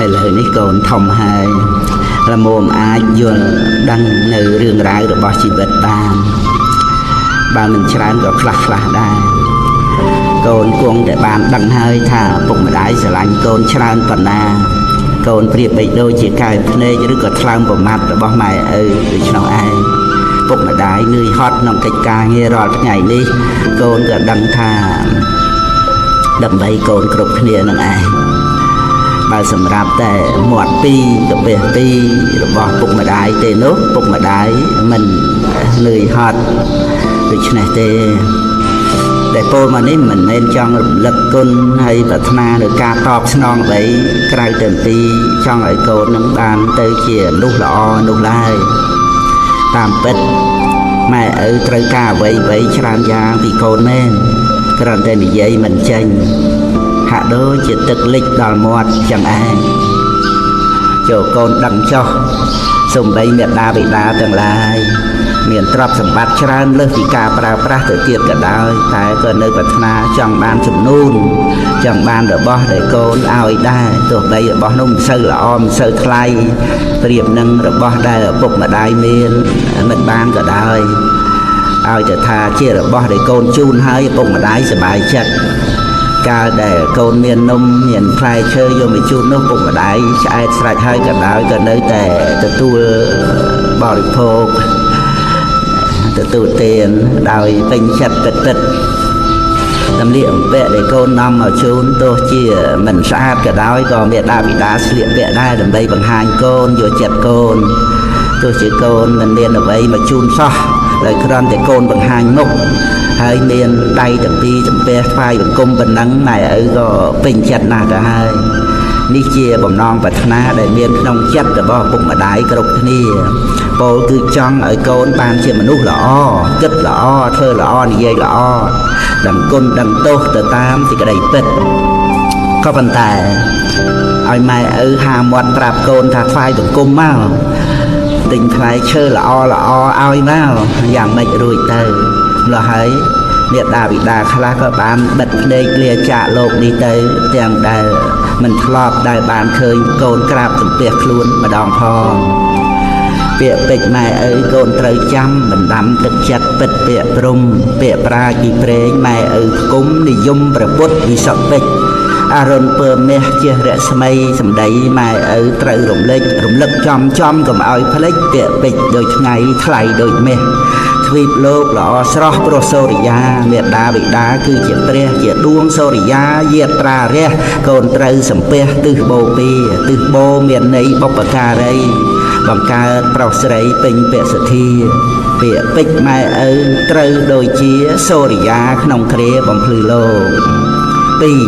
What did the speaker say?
ឥឡូវនេះកូនធំហើយល្មមអាចយល់ដឹងនៅរឿងរ៉ាវរបស់ជីវិតបានបើមិនច្រើនក៏ខ្លះដែរកូនគង់តែបានដឹងហើយថាពុកម្ដាយស្រឡាញ់កូនច្រើនប៉ុណ្ណាកូនប្រៀបបីដូចជាកែវភ្នែកឬក៏ថ្លើមប្រមាត់របស់ម៉ែឪដូច្នោះឯងពុកម្ដាយនឿយហត់ក្នុងកិច្ចការងាររាល់ថ្ងៃនេះកូនក៏ដឹងថាដើម្បីកូនគ្រប់គ្នានឹងឯងបើសម្រាប់តែមាត់ពីរកាពះពីររបស់ពុកម្ដាយទេនោះពុកម្ដាយមិននឿយហត់ដូច្នេះទេតែពលមកនេះមិនមែនចង់រំលឹកគុណហើយប្រាថ្នានៅការតបស្នងបីក្រៅទៅពីចង់ឲ្យកូននឹងបានទៅជាមនុស្សល្អនោះឡើយតាមពិតម៉ែឪត្រូវការអ្វីច្រើនយ៉ាងពីកូនមែនគ្រាន់តែនិយាយមិនចេញហាក់ដូចជាទឹកលិចដល់មាត់ចឹងឯងចូលកូនដឹងចុះសំបីមេដាបិតាទាំងឡាយមានទ្រព្យសម្បត្តិច្រើនលើសពីការប្រើប្រាស់ទៅទៀតក៏ដោយតែក៏នៅប្រាថ្នាចង់បានចំនួនចង់បានរបស់ដែលកូនឲ្យដែរទោះបីរបស់នោះមិនសូវល្អមិនសូវថ្លៃប្រៀបនឹងរបស់ដែលឪពុកម្ដាយមានមិនបានក៏ដោយឲ្យតែថាជារបស់ដែលកូនជូនឲ្យឪពុកម្ដាយសប្បាយចិត្តកាលដែលកូនមាននំមានផ្លែឈើយកមកជូននោះពុកម្ដាយឆ្អែតស្រេចហើយក៏ដោយក៏នៅតែទទួលបរិភោគទទួលទានដោយពេញចិត្តទឹកតម្លៀកបំពាក់ដែលកូននាំមកជូនទោះជាមិនស្អាតក៏ដោយក៏មេដាបិតាស្លៀកពាក់ដែរដើម្បីបង្ហាញកូនយកចិត្តកូនទោះជាកូនមិនមានអ្វីមកជូនសោះដោយគ្រាន់តែកូនបង្ហាញមុខហើយមានដៃទាំងពីរចំពះថ្វាយបង្គំប៉ុណ្ណឹងម៉ែឪក៏ពេញចិត្តណាស់ទៅហើយនេះជាបំណងប្រាថ្នាដែលមានក្នុងចិត្តរបស់ពុកម្ដាយគ្រប់គ្នាពោលគឺចង់ឲ្យកូនបានជាមនុស្សល្អគិតល្អធ្វើល្អនិយាយល្អដឹងគុណដឹងទោសទៅតាមសេចក្តីពិតក៏ប៉ុន្តែឲ្យម៉ែឪហាមាត់ប្រាប់កូនថាថ្វាយបង្គំមកទិញផ្លែឈើល្អឲ្យមកយ៉ាងម៉េចរួចទៅម្ល៉េះហើយមេដាបិតាខ្លះក៏បានបិទភ្នែកលាចាកលោកនេះទៅទាំងដែលមិនធ្លាប់ដែលបានឃើញកូនក្រាបសំពះខ្លួនម្ដងផងពាក្យពេចន៍ម៉ែឪកូនត្រូវចាំបណ្ដាំទឹកចិត្តពិតពាក្យព្រំពាក្យប្រាជ្ញពីព្រេងម៉ែឪផ្គុំនិយមព្រះពុទ្ធវិសុទ្ធពេជ្រអរុណពើមាសជារស្មីសម្ដីម៉ែឪត្រូវរំលឹកចំកុំឲ្យភ្លេចពាក្យពេចន៍ដូចថ្ងៃថ្លៃដូចមាសទ្វីបលោកល្អស្រស់ព្រោះសូរិយាមេដាបិតាគឺជាព្រះជាដួងសូរិយាយាត្រារះកូនត្រូវសំពះទិសបូពីទិសបូមានន័យបុព្វការីបង្កើតប្រុសស្រីពេញពសទ្ធាពាក្យពេចន៍ម៉ែឪត្រូវដូចជាសូរិយាក្នុងគ្រាបំភ្លឺលោក2